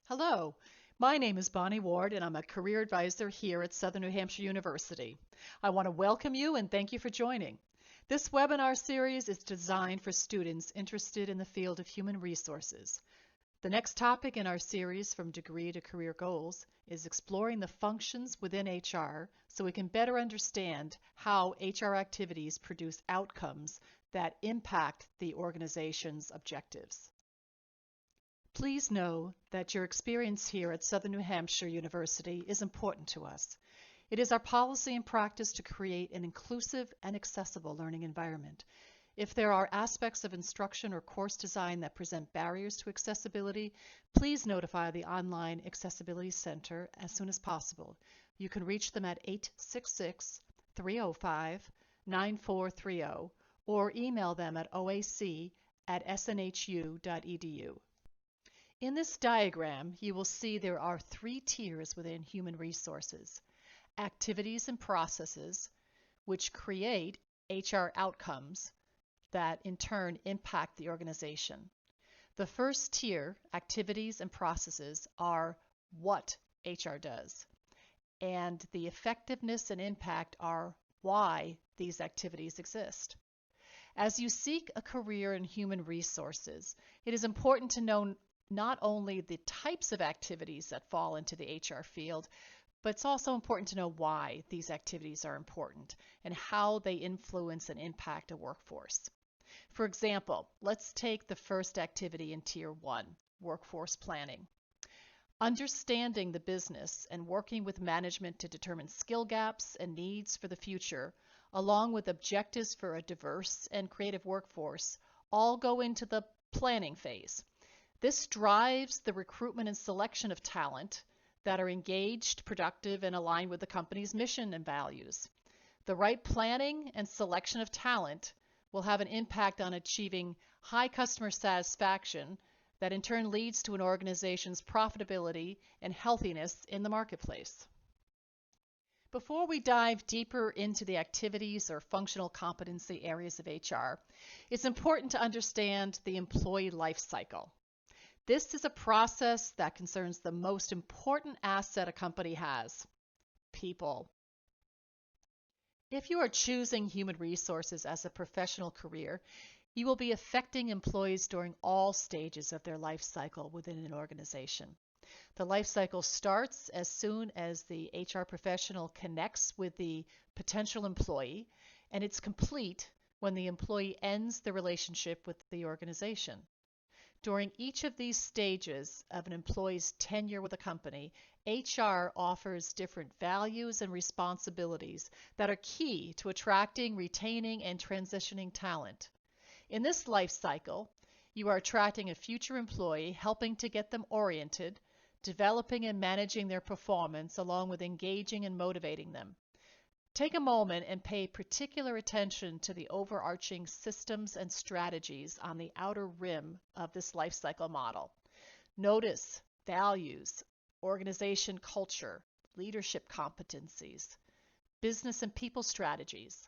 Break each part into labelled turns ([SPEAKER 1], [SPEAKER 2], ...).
[SPEAKER 1] Hello, my name is Bonnie Ward, and I'm a career advisor here at Southern New Hampshire University. I want to welcome you and thank you for joining. This webinar series is designed for students interested in the field of human resources. The next topic in our series, From Degree to Career Goals, is exploring the functions within HR so we can better understand how HR activities produce outcomes that impact the organization's objectives. Please know that your experience here at Southern New Hampshire University is important to us. It is our policy and practice to create an inclusive and accessible learning environment. If there are aspects of instruction or course design that present barriers to accessibility, please notify the Online Accessibility Center as soon as possible. You can reach them at 866-305-9430 or email them at oac@snhu.edu. In this diagram, you will see there are three tiers within human resources: activities and processes, which create HR outcomes that in turn impact the organization. The first tier, activities and processes, are what HR does, and the effectiveness and impact are why these activities exist. As you seek a career in human resources, it is important to know not only the types of activities that fall into the HR field, but it's also important to know why these activities are important and how they influence and impact a workforce. For example, let's take the first activity in Tier 1, workforce planning. Understanding the business and working with management to determine skill gaps and needs for the future, along with objectives for a diverse and creative workforce, all go into the planning phase. This drives the recruitment and selection of talent that are engaged, productive, and aligned with the company's mission and values. The right planning and selection of talent will have an impact on achieving high customer satisfaction that in turn leads to an organization's profitability and healthiness in the marketplace. Before we dive deeper into the activities or functional competency areas of HR, it's important to understand the employee life cycle. This is a process that concerns the most important asset a company has: people. If you are choosing human resources as a professional career, you will be affecting employees during all stages of their life cycle within an organization. The life cycle starts as soon as the HR professional connects with the potential employee, and it's complete when the employee ends the relationship with the organization. During each of these stages of an employee's tenure with a company, HR offers different values and responsibilities that are key to attracting, retaining, and transitioning talent. In this life cycle, you are attracting a future employee, helping to get them oriented, developing and managing their performance, along with engaging and motivating them. Take a moment and pay particular attention to the overarching systems and strategies on the outer rim of this life cycle model. Notice values, organization culture, leadership competencies, business and people strategies,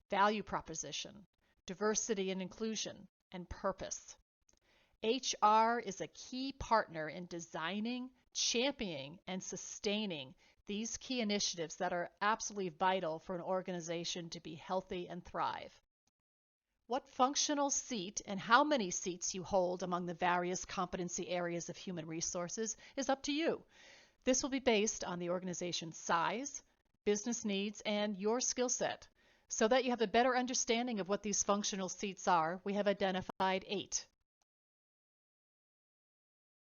[SPEAKER 1] value proposition, diversity and inclusion, and purpose. HR is a key partner in designing, championing, and sustaining these key initiatives that are absolutely vital for an organization to be healthy and thrive. What functional seat and how many seats you hold among the various competency areas of human resources is up to you. This will be based on the organization's size, business needs, and your skill set. So that you have a better understanding of what these functional seats are, we have identified 8.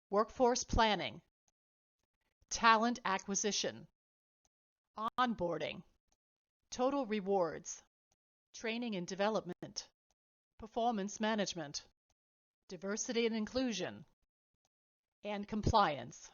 [SPEAKER 1] Workforce planning, talent acquisition, onboarding, total rewards, training and development, performance management, diversity and inclusion, and compliance.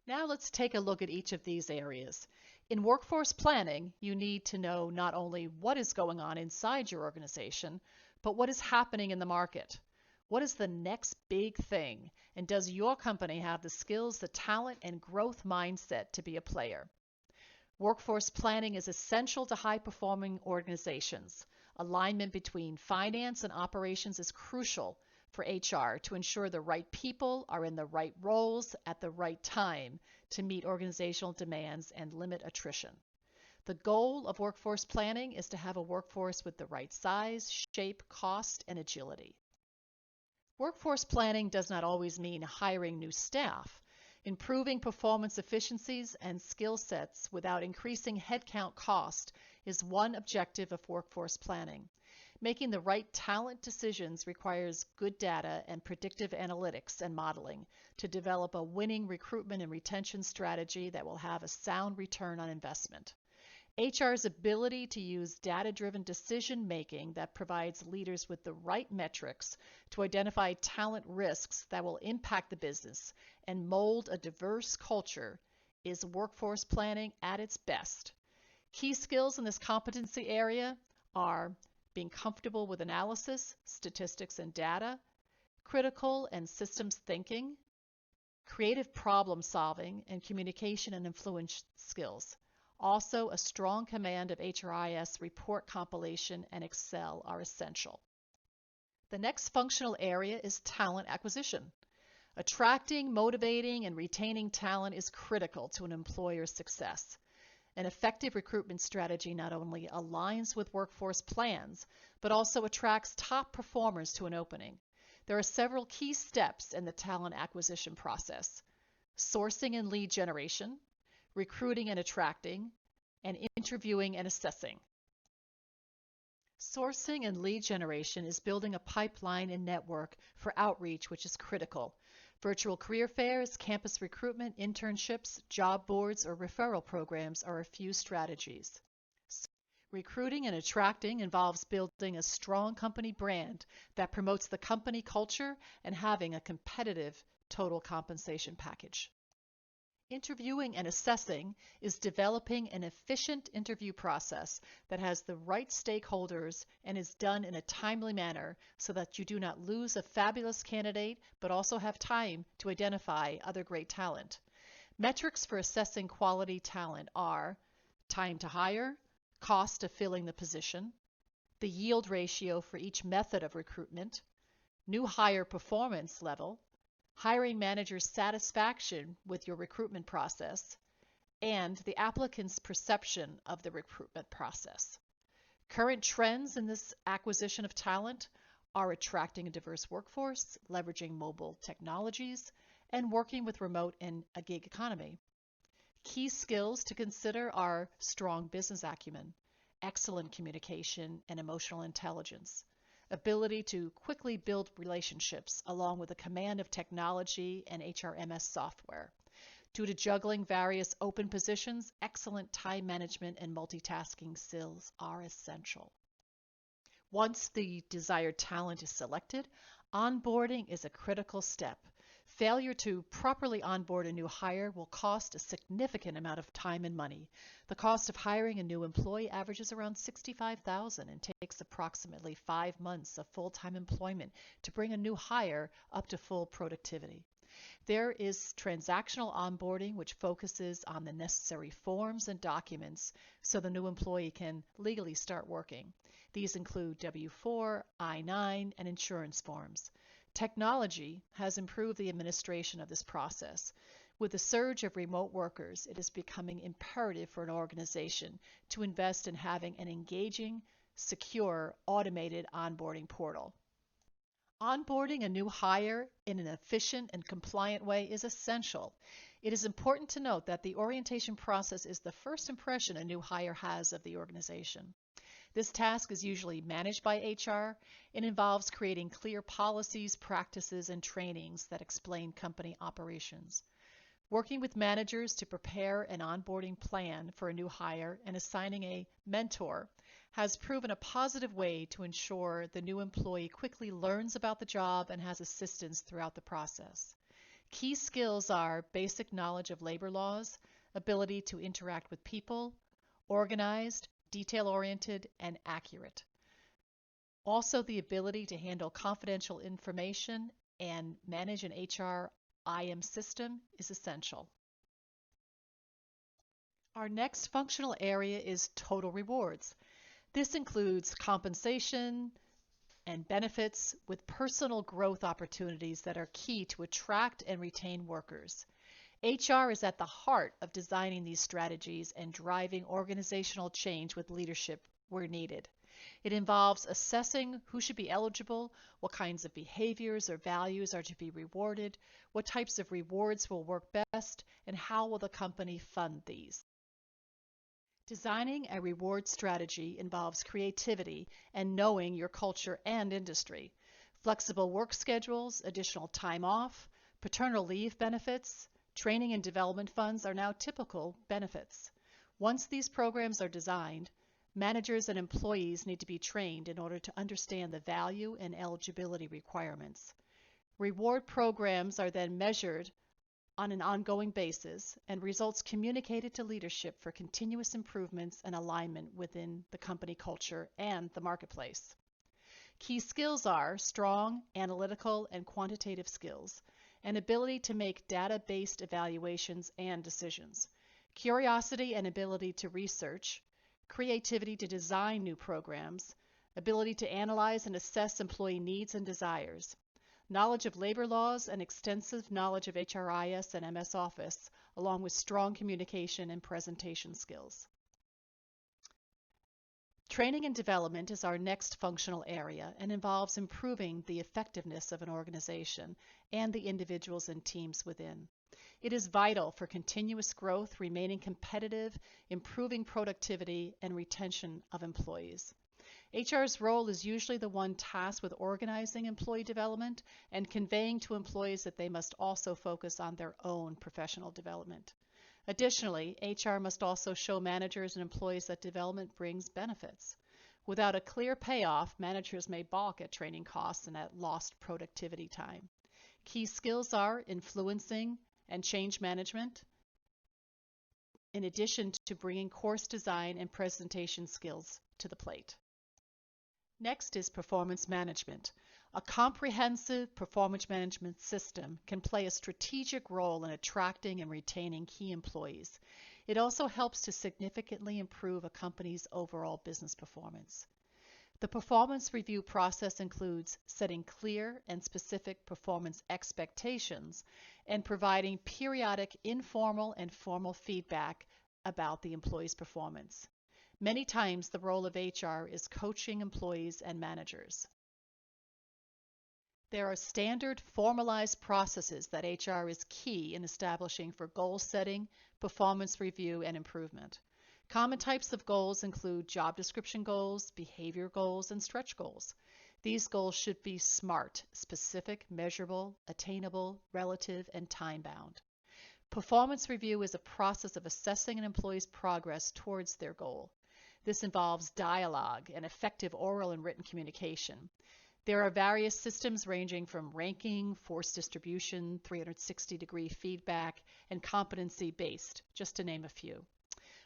[SPEAKER 1] Now let's take a look at each of these areas. In workforce planning, you need to know not only what is going on inside your organization, but what is happening in the market. What is the next big thing? And does your company have the skills, the talent, and growth mindset to be a player? Workforce planning is essential to high-performing organizations. Alignment between finance and operations is crucial for HR to ensure the right people are in the right roles at the right time to meet organizational demands and limit attrition. The goal of workforce planning is to have a workforce with the right size, shape, cost, and agility. Workforce planning does not always mean hiring new staff. Improving performance efficiencies and skill sets without increasing headcount cost is one objective of workforce planning. Making the right talent decisions requires good data and predictive analytics and modeling to develop a winning recruitment and retention strategy that will have a sound return on investment. HR's ability to use data-driven decision-making that provides leaders with the right metrics to identify talent risks that will impact the business and mold a diverse culture is workforce planning at its best. Key skills in this competency area are being comfortable with analysis, statistics, and data, critical and systems thinking, creative problem solving, and communication and influence skills. Also, a strong command of HRIS report compilation and Excel are essential. The next functional area is talent acquisition. Attracting, motivating, and retaining talent is critical to an employer's success. An effective recruitment strategy not only aligns with workforce plans, but also attracts top performers to an opening. There are several key steps in the talent acquisition process: sourcing and lead generation, recruiting and attracting, and interviewing and assessing. Sourcing and lead generation is building a pipeline and network for outreach, which is critical. Virtual career fairs, campus recruitment, internships, job boards, or referral programs are a few strategies. Recruiting and attracting involves building a strong company brand that promotes the company culture and having a competitive total compensation package. Interviewing and assessing is developing an efficient interview process that has the right stakeholders and is done in a timely manner so that you do not lose a fabulous candidate but also have time to identify other great talent. Metrics for assessing quality talent are time to hire, cost of filling the position, the yield ratio for each method of recruitment, new hire performance level, hiring manager's satisfaction with your recruitment process, and the applicant's perception of the recruitment process. Current trends in this acquisition of talent are attracting a diverse workforce, leveraging mobile technologies, and working with remote and a gig economy. Key skills to consider are strong business acumen, excellent communication, and emotional intelligence. Ability to quickly build relationships along with a command of technology and HRMS software. Due to juggling various open positions, excellent time management and multitasking skills are essential. Once the desired talent is selected, onboarding is a critical step. Failure to properly onboard a new hire will cost a significant amount of time and money. The cost of hiring a new employee averages around $65,000 and takes approximately 5 months of full-time employment to bring a new hire up to full productivity. There is transactional onboarding, which focuses on the necessary forms and documents so the new employee can legally start working. These include W-4, I-9, and insurance forms. Technology has improved the administration of this process. With the surge of remote workers, it is becoming imperative for an organization to invest in having an engaging, secure, automated onboarding portal. Onboarding a new hire in an efficient and compliant way is essential. It is important to note that the orientation process is the first impression a new hire has of the organization. This task is usually managed by HR and involves creating clear policies, practices, and trainings that explain company operations. Working with managers to prepare an onboarding plan for a new hire and assigning a mentor has proven a positive way to ensure the new employee quickly learns about the job and has assistance throughout the process. Key skills are basic knowledge of labor laws, ability to interact with people, organized, detail-oriented, and accurate. Also, the ability to handle confidential information and manage an HR IM system is essential. Our next functional area is total rewards. This includes compensation, and benefits with personal growth opportunities that are key to attract and retain workers. HR is at the heart of designing these strategies and driving organizational change with leadership where needed. It involves assessing who should be eligible, what kinds of behaviors or values are to be rewarded, what types of rewards will work best, and how will the company fund these. Designing a reward strategy involves creativity and knowing your culture and industry. Flexible work schedules, additional time off, paternal leave benefits, training and development funds are now typical benefits. Once these programs are designed, managers and employees need to be trained in order to understand the value and eligibility requirements. Reward programs are then measured on an ongoing basis and results communicated to leadership for continuous improvements and alignment within the company culture and the marketplace. Key skills are strong analytical and quantitative skills, an ability to make data-based evaluations and decisions, curiosity and ability to research, creativity to design new programs, ability to analyze and assess employee needs and desires, knowledge of labor laws and extensive knowledge of HRIS and MS Office, along with strong communication and presentation skills. Training and development is our next functional area and involves improving the effectiveness of an organization and the individuals and teams within. It is vital for continuous growth, remaining competitive, improving productivity, and retention of employees. HR's role is usually the one tasked with organizing employee development and conveying to employees that they must also focus on their own professional development. Additionally, HR must also show managers and employees that development brings benefits. Without a clear payoff, managers may balk at training costs and at lost productivity time. Key skills are influencing and change management, in addition to bringing course design and presentation skills to the plate. Next is performance management. A comprehensive performance management system can play a strategic role in attracting and retaining key employees. It also helps to significantly improve a company's overall business performance. The performance review process includes setting clear and specific performance expectations and providing periodic informal and formal feedback about the employee's performance. Many times the role of HR is coaching employees and managers. There are standard formalized processes that HR is key in establishing for goal setting, performance review, and improvement. Common types of goals include job description goals, behavior goals, and stretch goals. These goals should be SMART, specific, measurable, attainable, relative, and time-bound. Performance review is a process of assessing an employee's progress towards their goal. This involves dialogue and effective oral and written communication. There are various systems ranging from ranking, force distribution, 360-degree feedback, and competency-based, just to name a few.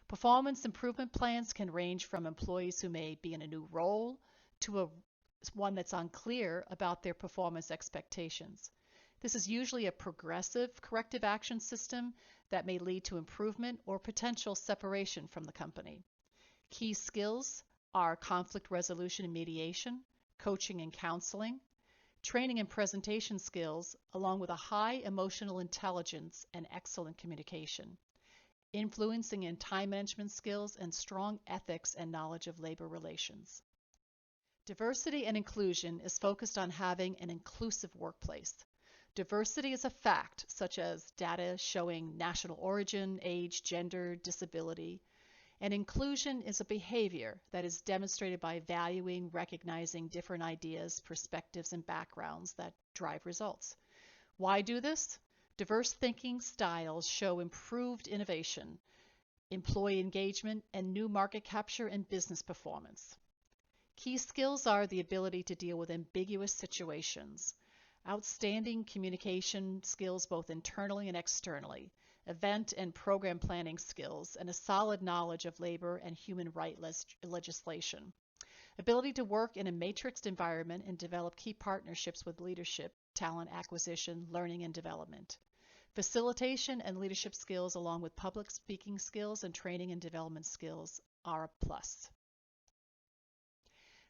[SPEAKER 1] Performance improvement plans can range from employees who may be in a new role to one that's unclear about their performance expectations. This is usually a progressive corrective action system that may lead to improvement or potential separation from the company. Key skills are conflict resolution and mediation, coaching and counseling, training and presentation skills, along with a high emotional intelligence and excellent communication, influencing and time management skills, and strong ethics and knowledge of labor relations. Diversity and inclusion is focused on having an inclusive workplace. Diversity is a fact, such as data showing national origin, age, gender, disability. And inclusion is a behavior that is demonstrated by valuing, recognizing different ideas, perspectives, and backgrounds that drive results. Why do this? Diverse thinking styles show improved innovation, employee engagement, and new market capture and business performance. Key skills are the ability to deal with ambiguous situations, outstanding communication skills both internally and externally, event and program planning skills, and a solid knowledge of labor and human rights legislation. Ability to work in a matrixed environment and develop key partnerships with leadership, talent acquisition, learning and development. Facilitation and leadership skills along with public speaking skills and training and development skills are a plus.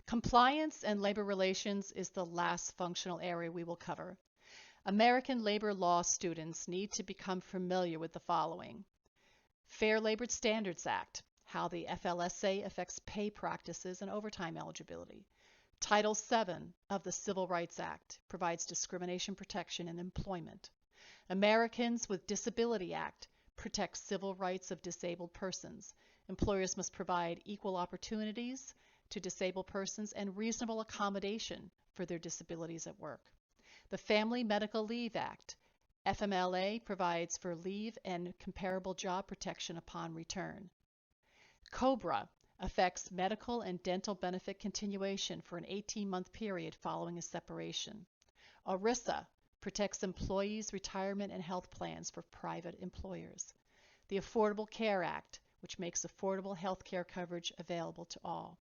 [SPEAKER 1] Compliance and labor relations is the last functional area we will cover. American labor law students need to become familiar with the following: Fair Labor Standards Act, how the FLSA affects pay practices and overtime eligibility. Title VII of the Civil Rights Act provides discrimination protection in employment. Americans with Disability Act protects civil rights of disabled persons. Employers must provide equal opportunities to disabled persons and reasonable accommodation for their disabilities at work. The Family Medical Leave Act, FMLA, provides for leave and comparable job protection upon return. COBRA affects medical and dental benefit continuation for an 18-month period following a separation. ERISA protects employees' retirement and health plans for private employers. The Affordable Care Act, which makes affordable health care coverage available to all.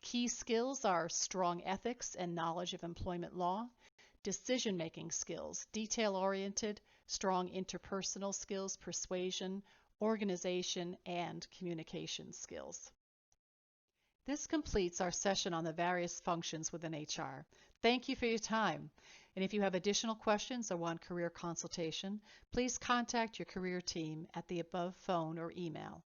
[SPEAKER 1] Key skills are strong ethics and knowledge of employment law, decision-making skills, detail-oriented, strong interpersonal skills, persuasion, organization, and communication skills. This completes our session on the various functions within HR. Thank you for your time. And if you have additional questions or want career consultation, please contact your career team at the above phone or email.